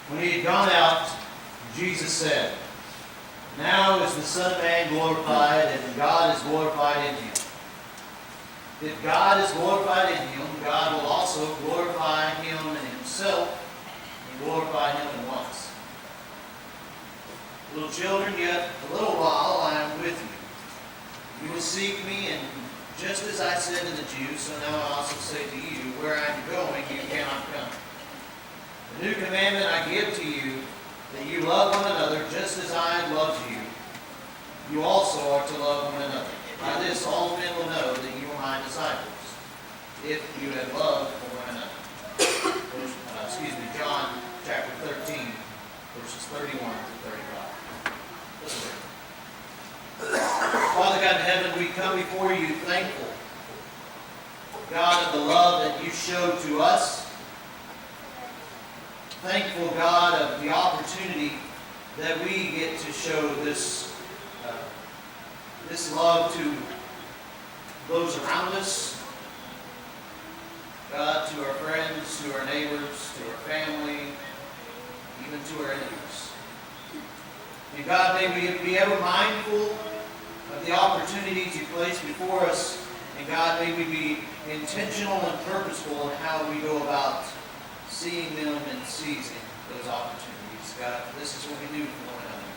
When he had gone out, Jesus said, "Now is the Son of Man glorified, and God is glorified in him. If God is glorified in him, God will also glorify him in himself, and glorify him at once. Little children, yet a little while I am with you. You will seek me, and just as I said to the Jews, so now I also say to you, where I am going, you cannot come. A new commandment I give to you, that you love one another just as I loved you. You also are to love one another. By this all men will know that you are my disciples, if you have love for one another." John chapter 13, verses 31 to 35. Listen. Father God in heaven, we come before you thankful, God, of the love that you showed to us. Thankful, God, of the opportunity that we get to show this love to those around us. God, to our friends, to our neighbors, to our family, even to our enemies. And God, may we be ever mindful of the opportunities you place before us. And God, may we be intentional and purposeful in how we go about seeing them and seizing those opportunities. God, this is what we do for one another.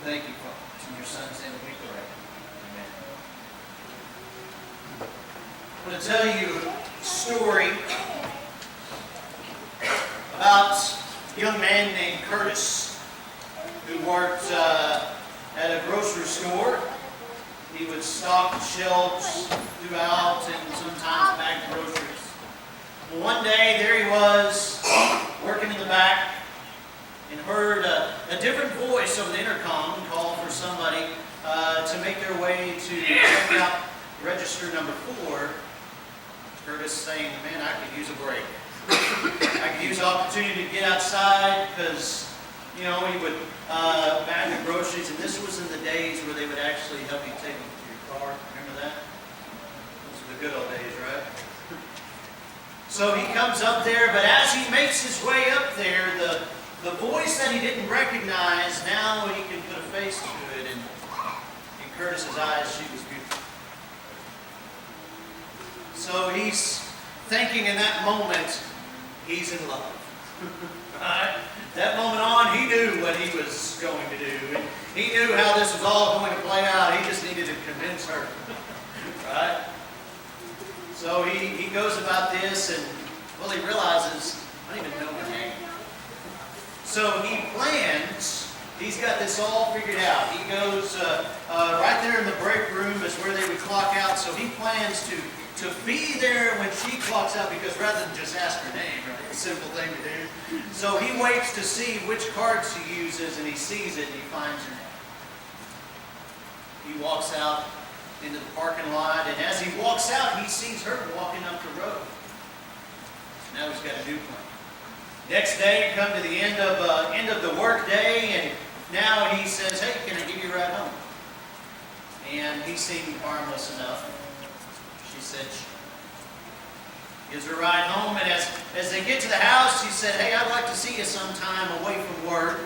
Thank you, Father. It's in your Son's name we pray. Amen. I'm going to tell you a story about a young man named Curtis who worked at a grocery store. He would stock the shelves throughout and sometimes bag groceries. Well, one day, there he was, working in the back, and heard a different voice over the intercom call for somebody to make their way to check out register number 4. Curtis saying, "Man, I could use a break. I could use the opportunity to get outside," because, he would bag the groceries, and this was in the days where they would actually help you take them to your car. Remember that? Those were the good old days, right? So he comes up there, but as he makes his way up there, the voice that he didn't recognize, now he can put a face to it, and in Curtis's eyes, she was beautiful. So he's thinking in that moment, he's in love. Right? That moment on, he knew what he was going to do. And he knew how this was all going to play out. He just needed to convince her. Right? So he goes about this, and, well, he realizes, I don't even know her name. So he plans, he's got this all figured out. He goes, right there in the break room is where they would clock out. So he plans to be there when she clocks out, because rather than just ask her name, right, it's a simple thing to do. So he waits to see which card she uses, and he sees it, and he finds her name. He walks out into the parking lot, and as he walks out, he sees her walking up the road. Now he's got a new plan. Next day, come to the end of the work day, and now he says, "Hey, can I give you a ride home?" And he seemed harmless enough. She said, gives her a ride home, and as they get to the house, he said, "Hey, I'd like to see you sometime away from work."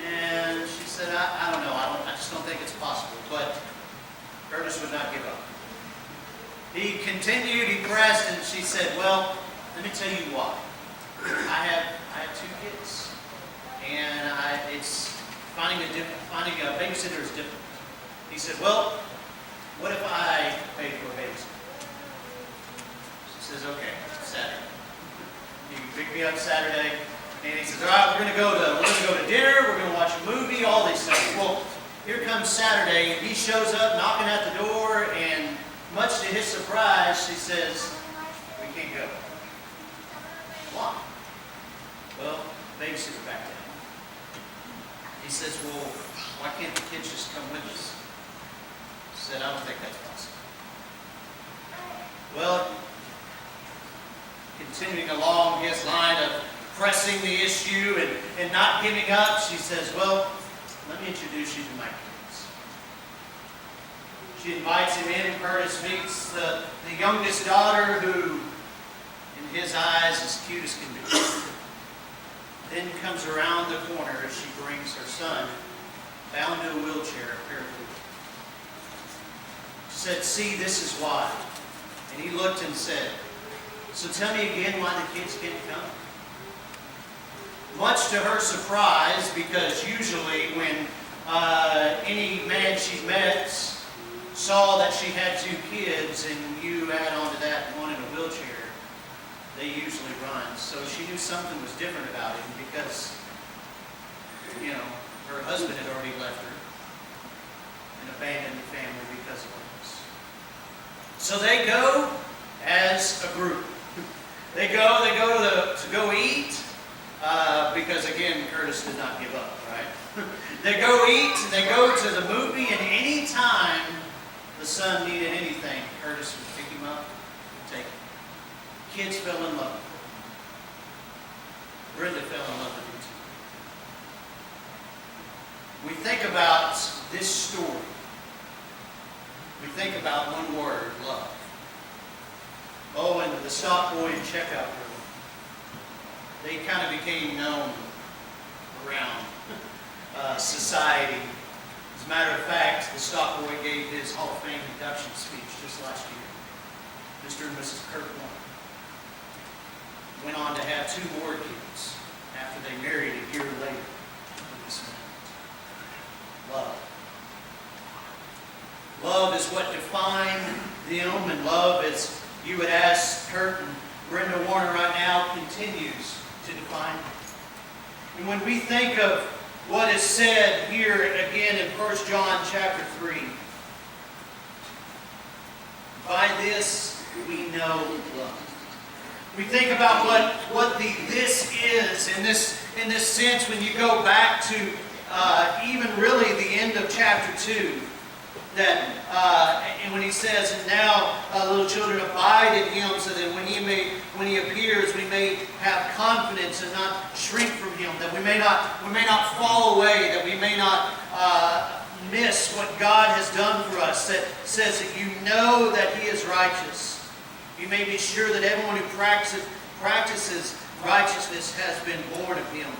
And she said, I don't know, I just don't think it's possible. But Curtis would not give up. He continued, he pressed, and she said, "Well, let me tell you why. I have 2 kids, and it's finding a babysitter is difficult." He said, "Well, what if I pay for a babysitter?" She says, "Okay, Saturday. You can pick me up Saturday." And he says, "All right, we're going to go to dinner. We're going to watch a movie. All these things." Well, here comes Saturday, and he shows up knocking at the door, and much to his surprise, she says, "We can't go." "Why?" "Well, babysitter back down." He says, "Well, why can't the kids just come with us?" She said, "I don't think that's possible." Well, continuing along his line of pressing the issue and not giving up, she says, "Well, let me introduce you to my kids." She invites him in, and Curtis meets the youngest daughter, who, in his eyes, is cute as can be. then comes around the corner as she brings her son, bound to a wheelchair, apparently. She said, "See, this is why." And he looked and said, "So tell me again why the kids can't come?" Much to her surprise, because usually when any man she met saw that she had 2 kids and you add on to that one in a wheelchair, they usually run. So she knew something was different about him because, her husband had already left her and abandoned the family because of this. So they go as a group. They go to go eat, because again, Curtis did not give up, right? They go eat, they go to the movie, and any time the son needed anything, Curtis would pick him up and take him. Kids fell in love with her. Brenda fell in love with him too. We think about this story. We think about one word, love. Oh, and the stop boy and checkout girl. They kind of became known around society. As a matter of fact, the stop boy gave his Hall of Fame induction speech just last year. Mr. and Mrs. Kirk Warner went on to have 2 more kids after they married a year later. Love. Love is what defined them, and love, as you would ask Kurt and Brenda Warner right now, continues to define them. And when we think of what is said here again in 1 John chapter 3, by this we know love. We think about what the this is in this sense when you go back to even really the end of chapter 2. That and when he says, "And now, little children, abide in Him, so that when He appears, we may have confidence and not shrink from Him. That we may not fall away. That we may not miss what God has done for us." That says that you know that He is righteous. You may be sure that everyone who practices righteousness has been born of Him.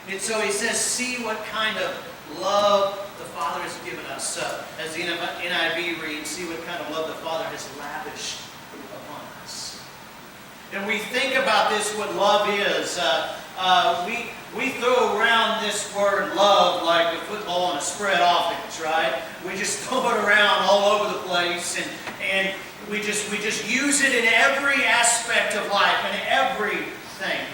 And so he says, "See what kind of love the Father has given us." As the NIV reads, "See what kind of love the Father has lavished upon us." And we think about this, what love is. We throw around this word love like a football on a spread offense, right? We just throw it around all over the place, and we just use it in every aspect of life, in everything.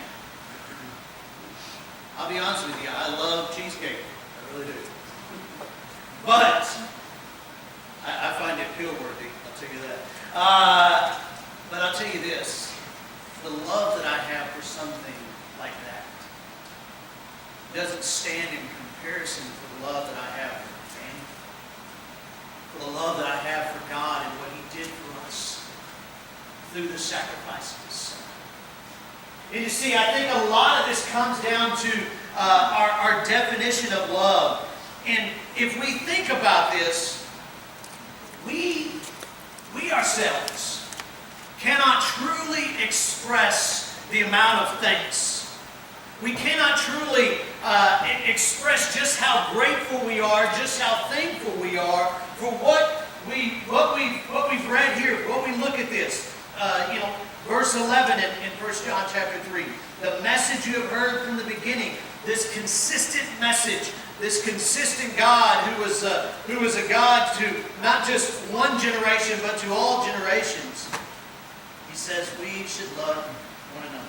I'll be honest with you, I love cheesecake. I really do. But I find it pill-worthy, I'll tell you that. But I'll tell you this, the love that I have for something like that doesn't stand in comparison to the love that I have for my family, for the love that I have for God and what He did for us through the sacrifice of His Son. And you see, I think a lot of this comes down to our definition of love. And if we think about this, we ourselves cannot truly express the amount of thanks. We cannot truly express just how grateful we are, just how thankful we are for what we've read here. What we look at this, verse 11 in 1 John chapter 3. The message you have heard from the beginning, this consistent message, this consistent God who is a God to not just one generation, but to all generations. He says we should love one another.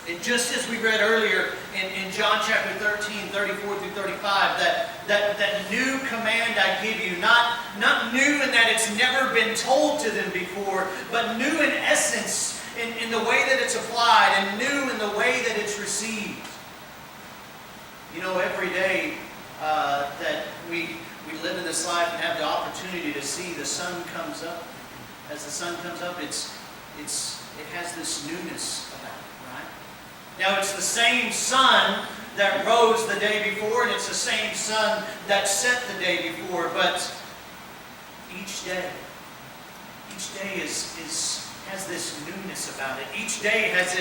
And just as we read earlier in John chapter 13, 34 through 35, that new command I give you, not new in that it's never been told to them before, but new in essence in the way that it's applied, and new in the way that it's received. Every day that we live in this life and have the opportunity to see the sun comes up, as the sun comes up, it has this newness about it, right? Now it's the same sun that rose the day before, and it's the same sun that set the day before, but each day has this newness about it. Each day has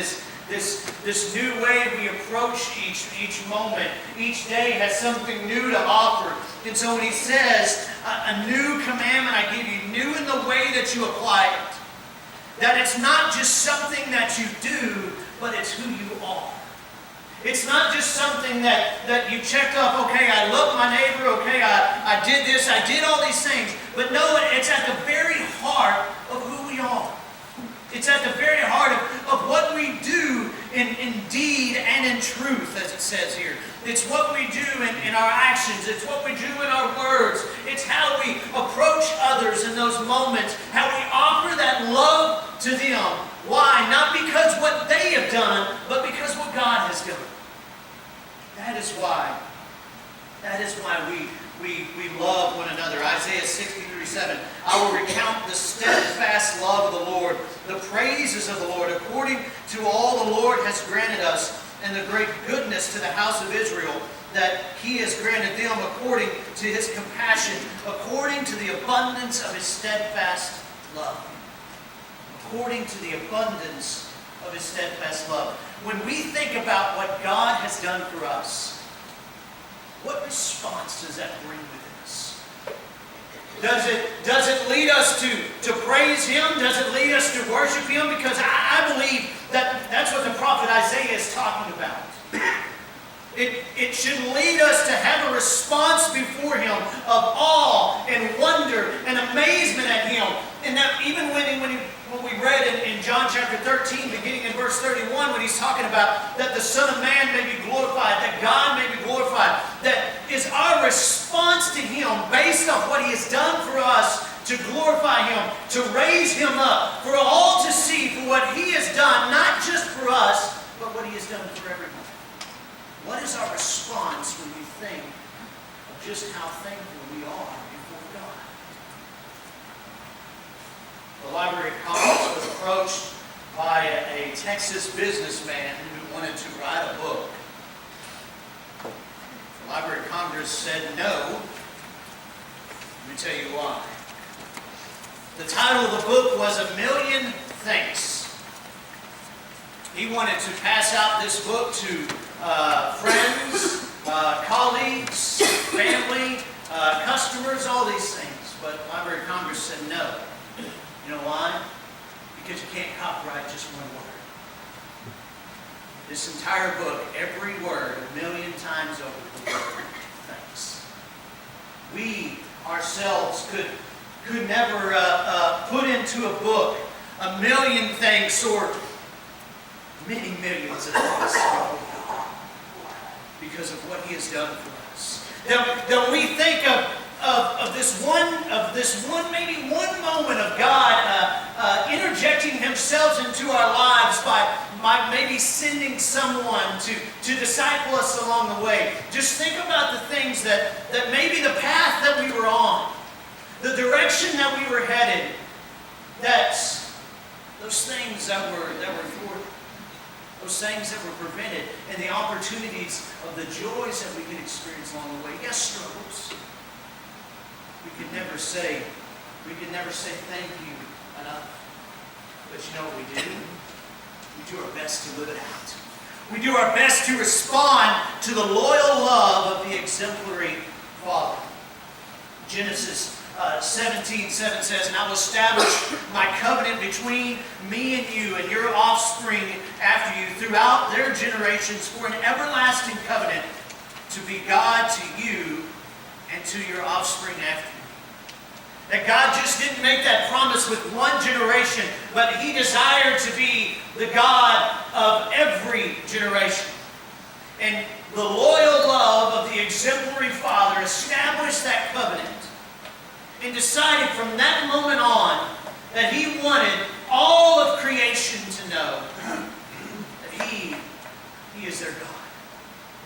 this new way we approach each moment. Each day has something new to offer. And so when he says, a new commandment I give you, new in the way that you apply it. That it's not just something that you do, but it's who you are. It's not just something that you checked off, okay, I love my neighbor, okay, I did this, I did all these things. But no, it's at the very heart of who we are. It's at the very heart of what we do in deed and in truth, as it says here. It's what we do in our actions. It's what we do in our words. It's how we approach others in those moments. How we offer that love to them. Why? Not because what they have done, but because what God has done. That is why. That is why we love one another. Isaiah 63:7. I will recount the steadfast love of the Lord, the praises of the Lord, according to all the Lord has granted us, and the great goodness to the house of Israel, that he has granted them according to his compassion, according to the abundance of his steadfast love. According to the abundance of his steadfast love. When we think about what God has done for us, what response does that bring within us? Does it lead us to praise him? Does it lead us to worship him? Because I believe that's what the prophet Isaiah is talking about. It should lead us to have a response before him of awe and wonder and amazement at him. And that even when we read in John chapter 13, beginning in verse 31, when he's talking about that the Son of Man may be glorified, that God may be glorified, that is our response to him based on what he has done for us, to glorify him, to raise him up, for all to see for what he has done, not just for us, but what he has done for everyone. What is our response when we think of just how thankful we are before God? The Library of Congress was approached by a Texas businessman who wanted to write a book. The Library of Congress said no. Let me tell you why. The title of the book was A Million Thanks. He wanted to pass out this book to friends, colleagues, family, customers, all these things. But the Library of Congress said no. You know why? Because you can't copyright just one word. This entire book, every word, 1,000,000 times over, the word thanks. We ourselves could never put into a book 1,000,000 thanks or many millions of thanks because of what he has done for us. That we think of this one, maybe one moment of God interjecting himself into our lives by maybe sending someone to disciple us along the way. Just think about the things that maybe the path that we were on, the direction that we were headed, those things that were thwarted, those things that were prevented, and the opportunities of the joys that we could experience along the way. Yes, struggles. We could never say thank you enough. But you know what we do? We do our best to live it out. We do our best to respond to the loyal love of the exemplary Father. Genesis 17:7 says, "And I will establish my covenant between me and you and your offspring after you throughout their generations for an everlasting covenant to be God to you and to your offspring after you." That God just didn't make that promise with one generation, but he desired to be the God of every generation. And the loyal love of the exemplary Father established that covenant and decided from that moment on that he wanted all of creation to know that he is their God.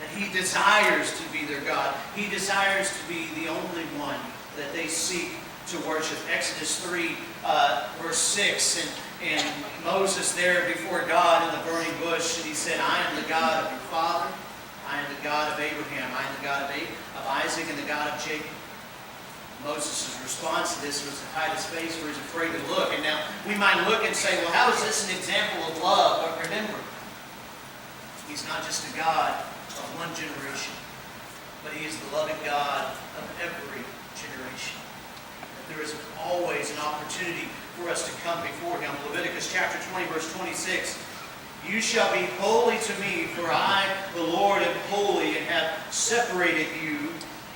That he desires to be their God. He desires to be the only one that they seek to worship. Exodus 3, verse 6, and Moses there before God in the burning bush, and he said, "I am the God of your father. I am the God of Abraham. I am the God of Isaac and the God of Jacob." Moses' response to this was to hide his face, for he's afraid to look. And now we might look and say, well, how is this an example of love? But remember, He's not just a God of one generation, but He is the loving God of every generation. There is always an opportunity for us to come before Him. Leviticus chapter 20, verse 26. You shall be holy to me, for I, the Lord, am holy, and have separated you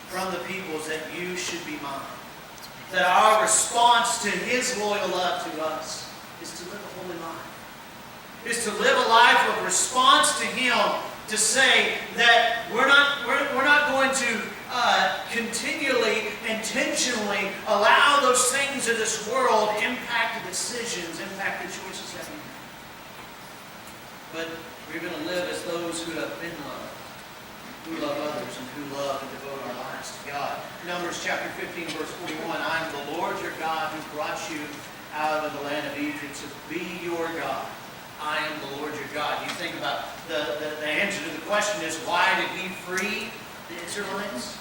from the peoples, that you should be mine. That our response to His loyal love to us is to live a holy life. Is to live a life of response to Him, to say that we're not going to continually, intentionally allow those things of this world impact the decisions, impact the choices that we make. But we're going to live as those who have been loved, who love others, and who love and devote our lives to God. Numbers chapter 15, verse 41, I am the Lord your God who brought you out of the land of Egypt to be your God. I am the Lord your God. You think about the answer to the question is, why did He free the Israelites?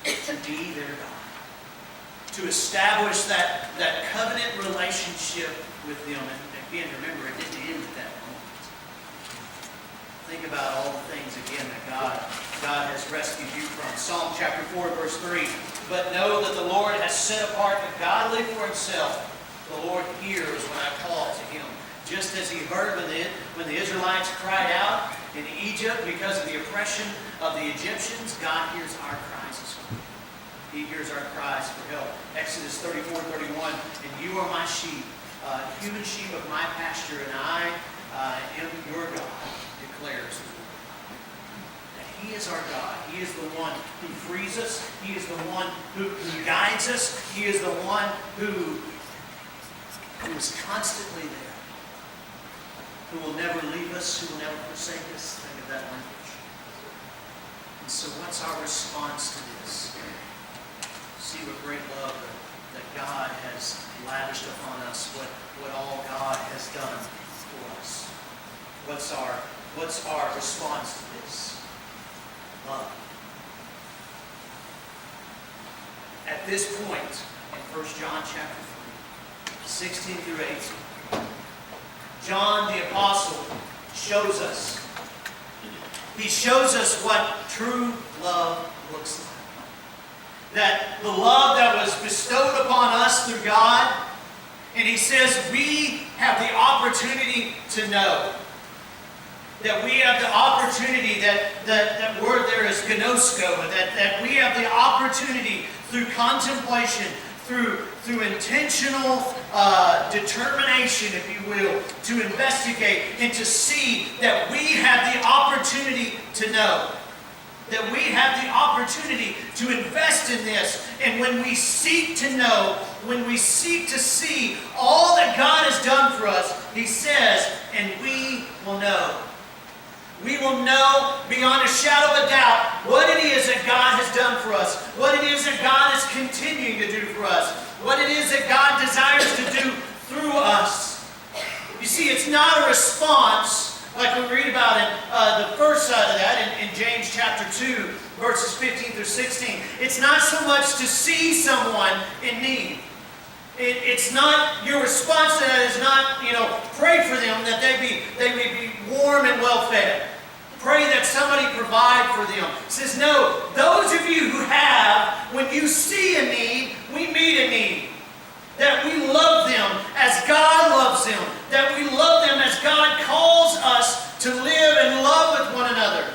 To be their God. To establish that covenant relationship with them. And again, remember, it didn't end at that moment. Think about all the things, again, that God has rescued you from. Psalm chapter 4, verse 3. But know that the Lord has set apart the godly for Himself. The Lord hears when I call to Him. Just as He heard when the Israelites cried out in Egypt because of the oppression of the Egyptians, God hears our cries as well. He hears our cries for help. Exodus 34:31, and you are my sheep, human sheep of my pasture, and I am your God, declares the Lord. That He is our God. He is the one who frees us. He is the one who guides us. He is the one who is constantly there. Who will never leave us, who will never forsake us. Think of that language. And so what's our response to this? See what great love that God has lavished upon us, what all God has done for us. What's our response to this? Love. At this point, in 1 John chapter 3, 16 through 18, John the Apostle shows us. He shows us what true love looks like. That the love that was bestowed upon us through God, and he says we have the opportunity to know. That we have the opportunity, that word there is gnosko, that we have the opportunity through contemplation, through intentional determination, if you will, to investigate and to see that we have the opportunity to know. That we have the opportunity to invest in this. And when we seek to know, when we seek to see all that God has done for us, he says, and we will know. We will know beyond a shadow of a doubt what it is that God has done for us, what it is that God is continuing to do for us, what it is that God desires to do through us. You see, it's not a response like we read about in the first side of that in James chapter 2, verses 15 through 16. It's not so much to see someone in need. It's not, your response to that is not, pray for them that they may be warm and well fed. Pray that somebody provide for them. It says, no, those of you who have, when you see a need, we meet a need. That we love them as God loves them. That we love them as God calls us to live and love with one another.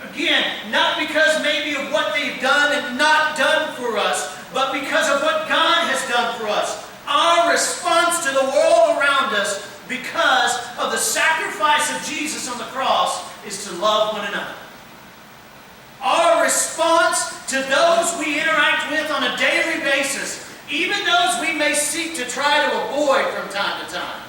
Again, not because maybe of what they've done and not done for us, but because of what God has done for us. Our response to the world around us, because of the sacrifice of Jesus on the cross, is to love one another. Our response to those we interact with on a daily basis, even those we may seek to try to avoid from time to time,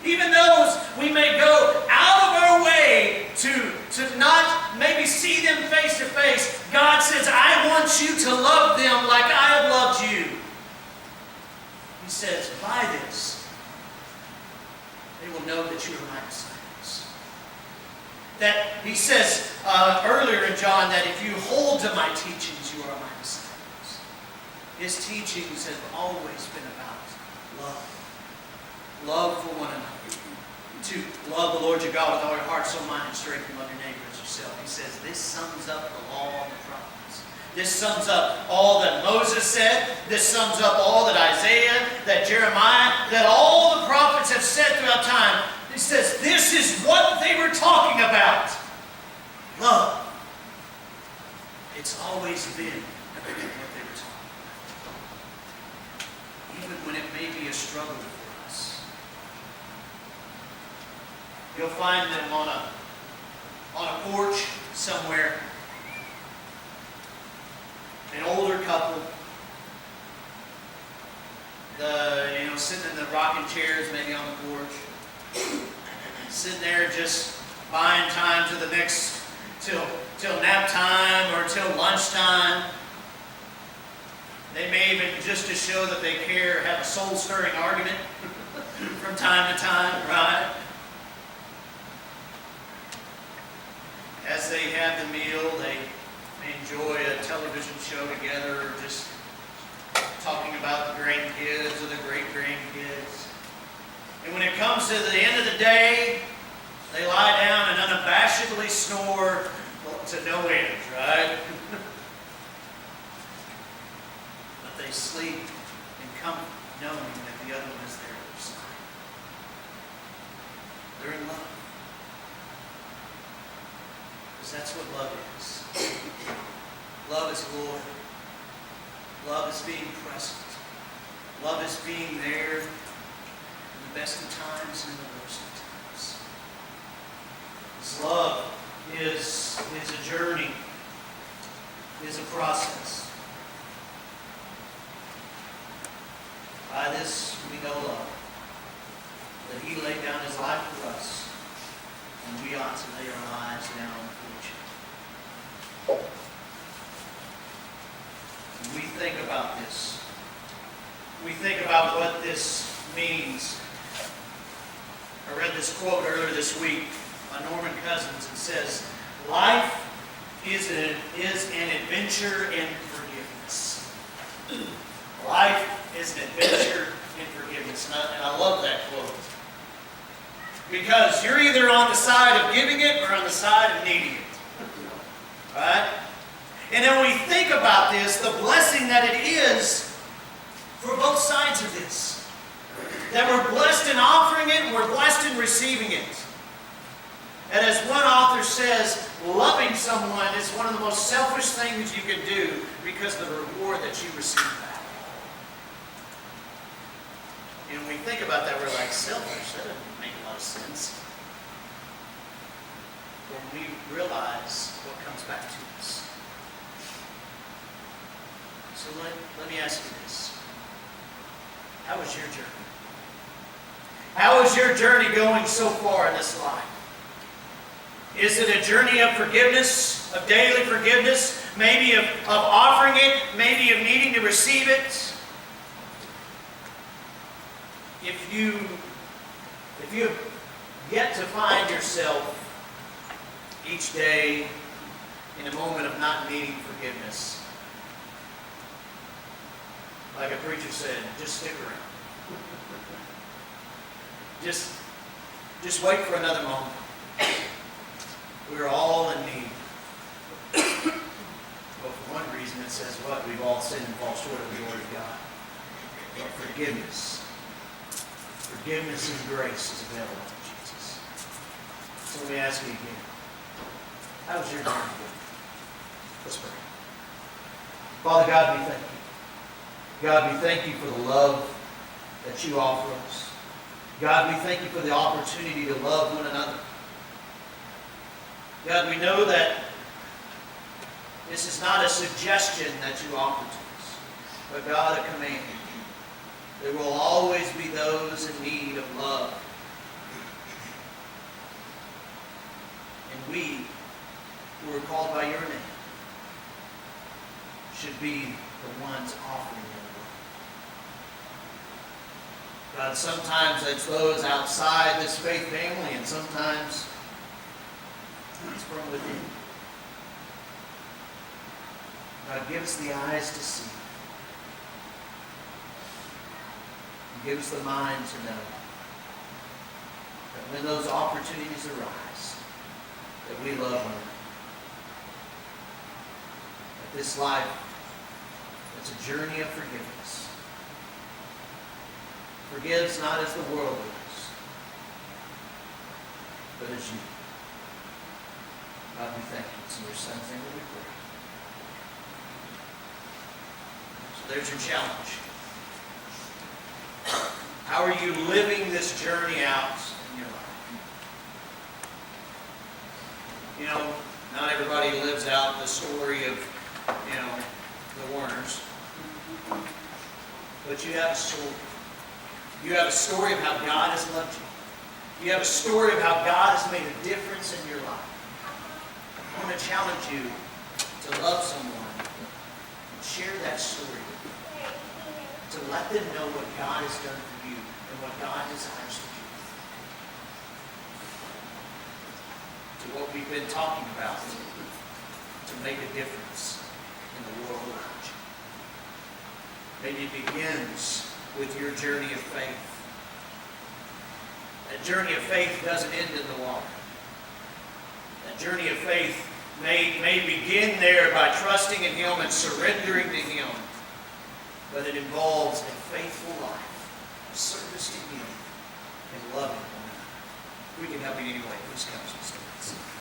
even those we may go out of our way to not maybe see them face to face, God says, I want you to love them like I have loved you. He says, by this, they will know that you are my disciples. That he says earlier in John that if you hold to my teachings, you are my disciples. His teachings have always been about love. Love for one another. to love the Lord your God with all your heart, soul, mind, and strength, and love your neighbor as yourself. He says this sums up the law and the prophets. This sums up all that Moses said. This sums up all that Isaiah, that Jeremiah, that all the prophets have said throughout time. He says this is what they were talking about. Love. It's always been what they were talking about. Even when it may be a struggle for us. You'll find them on a porch somewhere. An older couple, sitting in the rocking chairs, maybe on the porch, sitting there just buying time to the next, till nap time or till lunchtime. They may even, just to show that they care, have a soul-stirring argument from time to time, right? As they have the meal, they enjoy a television show together, or just talking about the grandkids or the great-grandkids. And when it comes to the end of the day, they lie down and unabashedly snore to no end, right? But they sleep in comfort, knowing that the other one is there at their side. They're in love. Because that's what love is. Love is loyal. Love is being present. Love is being there in the best of times and in the worst of times. This love is a journey, is a process. By this we know love, that He laid down His life for us, and we ought to lay our lives down for each other. When we think about this, we think about what this means. I read this quote earlier this week by Norman Cousins. It says, "Life is an adventure in forgiveness." Life is an adventure in forgiveness. And I love that quote. Because you're either on the side of giving it or on the side of needing it. Right? And then when we think about this, the blessing that it is for both sides of this. That we're blessed in offering it and we're blessed in receiving it. And as one author says, loving someone is one of the most selfish things you can do because of the reward that you receive back. And when we think about that, we're like, selfish? That doesn't make a lot of sense. When we realize what comes back to us. So let me ask you this. How was your journey? How is your journey going so far in this life? Is it a journey of forgiveness, of daily forgiveness, maybe of offering it, maybe of needing to receive it? If you have yet to find yourself each day in a moment of not needing forgiveness, like a preacher said, just stick around. Just wait for another moment. We're all in need. Well, for one reason, it says what? We've all sinned and fall short of the glory of God. But forgiveness. Forgiveness and grace is available in Jesus. So let me ask you again. How was your journey going? Let's pray. Father God, we thank you. God, we thank you for the love that you offer us. God, we thank you for the opportunity to love one another. God, we know that this is not a suggestion that you offer to us, but God, a command. There will always be those in need of love. And we, who are called by your name, should be the ones offering them love. God, sometimes it's those outside this faith family, and sometimes it's from within. God, give us the eyes to see. And give us the mind to know that when those opportunities arise, that we love one another. That this life, it's a journey of forgiveness. Forgives not as the world does, but as you. God, we thank you. It's in your Son's name that we pray. So there's your challenge. How are you living this journey out in your life? You know, not everybody lives out the story of, the Warners. But you have a story. You have a story of how God has loved you. You have a story of how God has made a difference in your life. I want to challenge you to love someone and share that story with them. To let them know what God has done for you and what God desires to do. To what we've been talking about. To make a difference in the world around you. Maybe it begins with your journey of faith. That journey of faith doesn't end in the water. That journey of faith may begin there by trusting in Him and surrendering to Him. But it involves a faithful life, of service to Him, and loving one another. If we can help you in any way, please come.